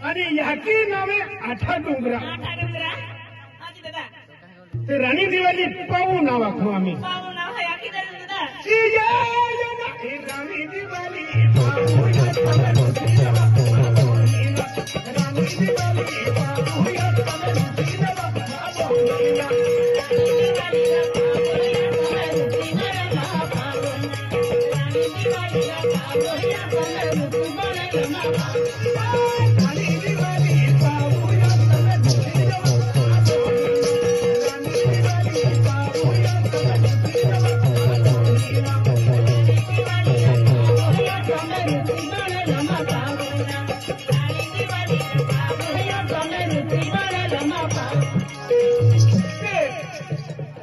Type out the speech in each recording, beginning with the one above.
आणि याकी नावे आठा डोंगरा ते राणी दिवाळी पाहू नाव आखू आम्ही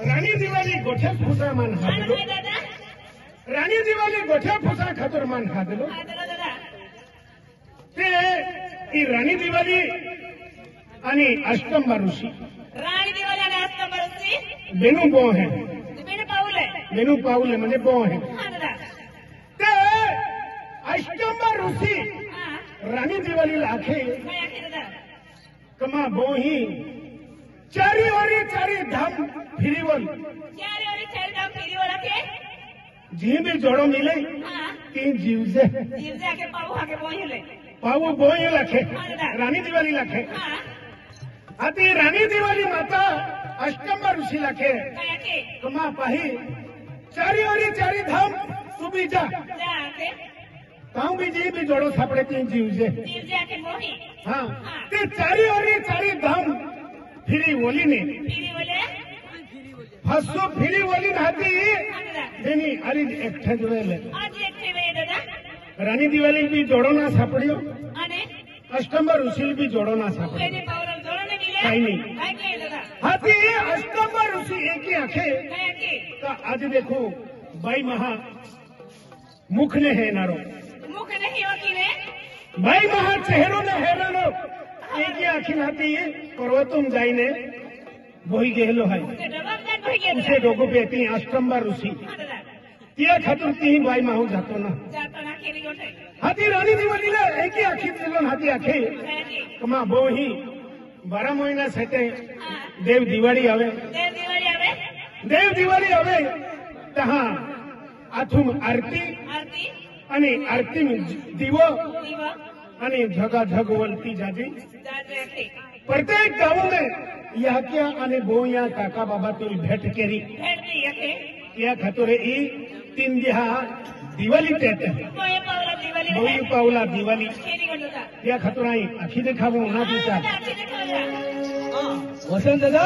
राणी दिवाळी गोठ्या फुसा मान हादलो राणी दिवाळी गोठ्या फुसा खातर मान हादलो ते ही राणी दिवाळी आणि अष्टंबा ऋषी राणी दिवाळी आणि अष्टंबा ऋषी बेनू बो है बेनू पाऊल म्हणजे बो है ते अष्टंबा ऋषी राणी दिवाळी आखे कमा बो ही चारी ओरी चारी धाम फिरीवल जी भी जोड़ो मिले तीन जीव से पाऊ बोए लखे रानी दिवाली लखे आती रानी दिवाली माता अष्टंबा ऋषि लखे कमा पाही चारी ओरी चारी धाम तू भी जा ताऊ भी जी भी जोड़ो सापड़े तीन जीव से हाँ ते चारी ओरी चारी धाम फिरी बोली ने हसो फिरी बोली नाती देनी अरे एकठे जुएले रानी दिवाली भी जोड़ो ना सापड़ियो अष्टंबा ऋषि भी जोड़ो ना सापड़ियो कहीं नहीं हाथी अष्टंबा ऋषि एक ही आखे तो आज देखो बाई महा मुख ने है नारो मुख नहीं होती ने बाई महा चेहरों ने है नारो एक ही आखी नाती पर्वतुम जाइने बोही गेलो है उसे डोगो पेती अष्टंबा ऋषि तिया खातर ती बाई माहू जातो ना हाथी रानी दिवाली ना एक ही आखी चलन हाथी आखे कमा बोही 12 महीना सेटे देव दिवाળી આવે देव दिवाળી આવે तहा आथुम आरती અને आरती દીવો અને झगाझग वलती जाती प्रत्येक गाँव में याक्या અને બોયા કાકા બાબા તો भेट केरी या खातोरे ई तीन दिहा दिवाळी तेते मोये पावला दिवाळी बोई पावला दिवाळी खेरी गंडोता त्या खतराई आखी देखावू ना तुझा आखी देखावला वसंत दादा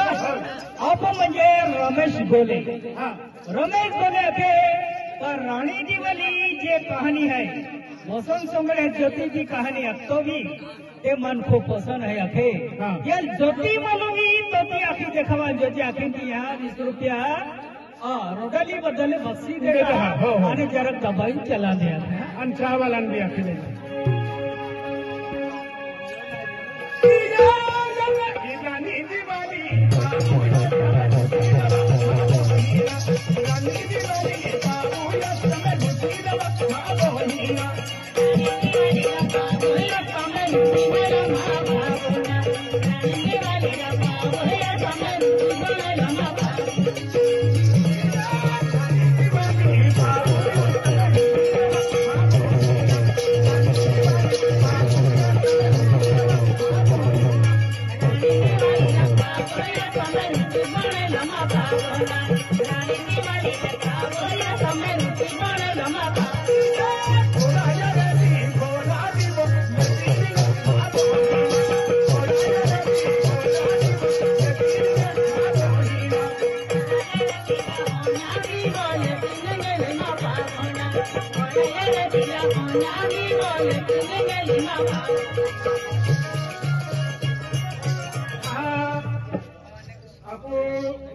आपण म्हणजे रमेश गोले हा रमेश गोले थे पर रानी दिवाली जे कहानी है वसंत संग्रह ज्योति की कहानी अब तो भी ते मन को पसंद है अखे हाँ। ये ज्योति मालूमी तो ती आखी देखवा ज्योति आखी की यहाँ 20 रुपया रोडली बदले बक्सी दे देता है, हो, हो। आणि जरा दबाई चला दिया आणि चावाला भी आखी दे रानी दिवाली रानी दिवाली बाबूया समय दुखी दवा बाबूया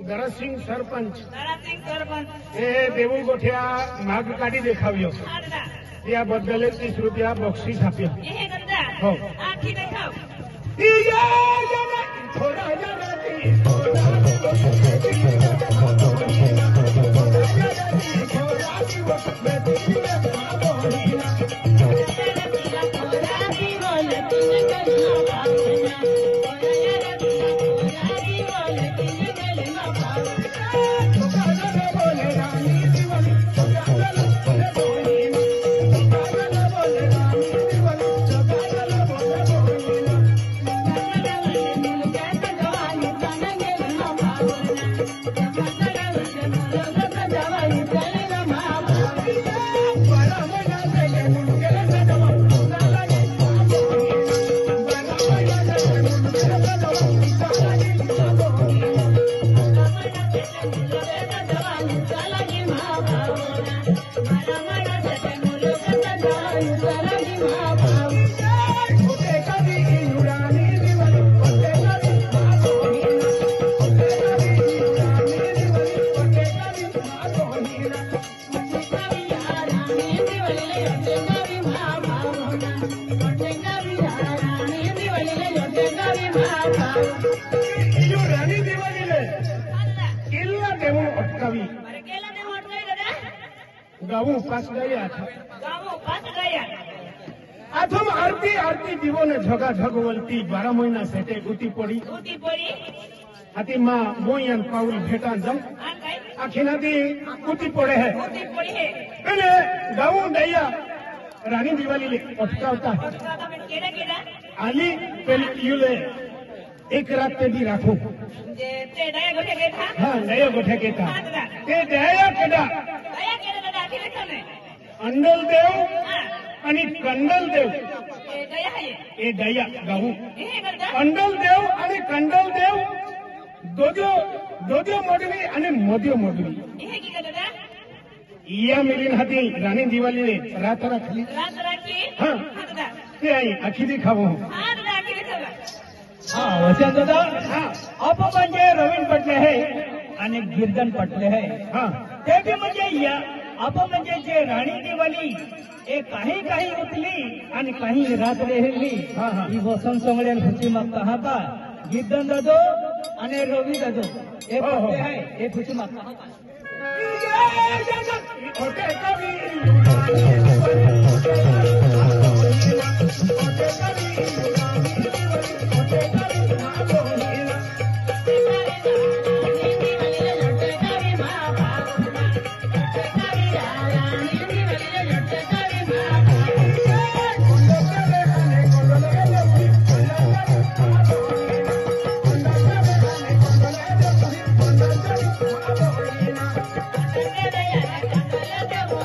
ગરજસિંહ સરપંચ તારાસિંહ સરપંચ એ દેવું ગોઠિયા માગ કાઢી દેખાવ્યો આદા ત્યાં બદલે 30 રૂપિયા બક્ષીસ આપ્યો એ ગંડા હો આખી દેખાવ થોડા રાની દિવાળી લે કિલ્લા દેવું અટકાવી અરે કેલા ને મોટ ગઈ દાદા ગાવું પાસ ગયા હતા ગામો પાસ ગયા આથમ આરતી આરતી દીવોને ઝગા ઝગ વલતી 12 મહિના સેટે ગુતી પડી ઉતી પડી હાથી માં મોયન પાઉલ ભેટા જમ આ કઈ આખી નદી ગુતી પડે હે ઉતી પડી હે અને ગાવું દયા રાની દિવાળી લે અટકાવતા તમે કેડા કેડા આલી પેલી યુલે એક રાત તે બી રાખો જે તે દયા ગોઠે બેઠા હા નયો ગોઠે કેતા હા દાદા તે દયા કેડા દયા કેડા દાદા આખી દેખાવ ને અંડલ દેવ હા અને કંડલ દેવ એ દયા હે એ દયા ગાવું એ ગંડા અંડલ દેવ અને કંડલ દેવ દોજો દોજો મોડવી અને મોદ્યો મોડવી એ કી દાદા ઈયા મિલીન હતી રાની દિવાળી રાત રાખી રાત રાખી હા હા દાદા તે અહીં આખી દેખાવો હા દાદા આખી દેખાવ हाँ वसंत दादा હા आप म्हणजे रवीन पटले है आणि गिरधन पटले है હા ते बी म्हणजे या आप म्हणजे जे राणी दिवाळी ए काही काही उतली आणि काही रात राहिली हा, हा. ही वसंत सोंगड्यान खुशी मागता हाता गिरधन दादो आणि रवी दादो ए हो, हो. पटले है ए खुशी मागता हाता ઓટે કવિ દયા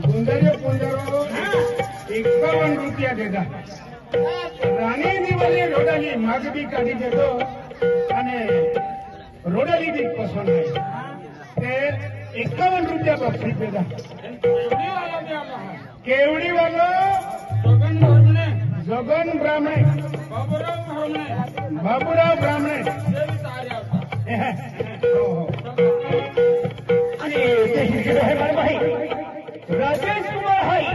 ગુંદરીઓ પૂંજારો 51 રૂપિયા દેતા રાણી દિવાળી રોડાલી માગ બી કાઢી દેતો અને રોડાલી બી પસંદ તે 51 રૂપિયા બક્ષી દેતા કેવડી વાળો જગન બ્રાહ્મણે બાબુરાવ બ્રાહ્મણે અને ભાઈ राजेश कुमार हाई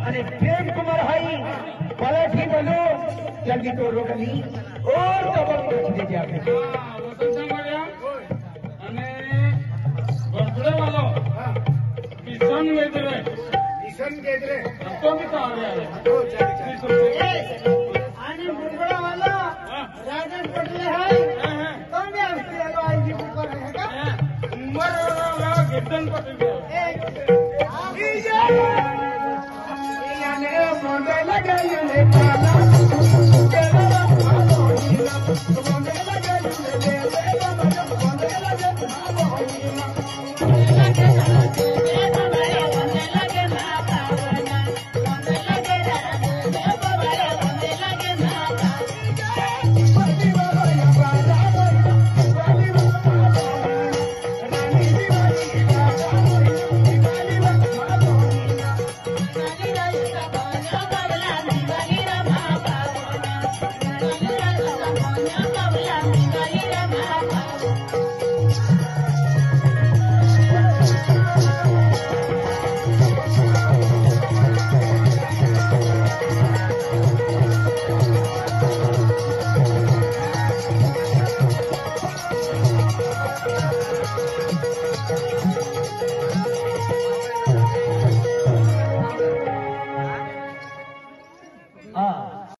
અને प्रेम कुमार हाई पलाठी बनो जल्दी तो रोकनी और डबल दे जाके અને બર્થડે વાળો કિશન ગેદરે તો બી તો આવ્યા तो चल आणि मुरगडा वाला राजेश पटले हाय तो बी असते आईजी ऊपर है का ઉંમર વાળા ગીર્તન પટેલ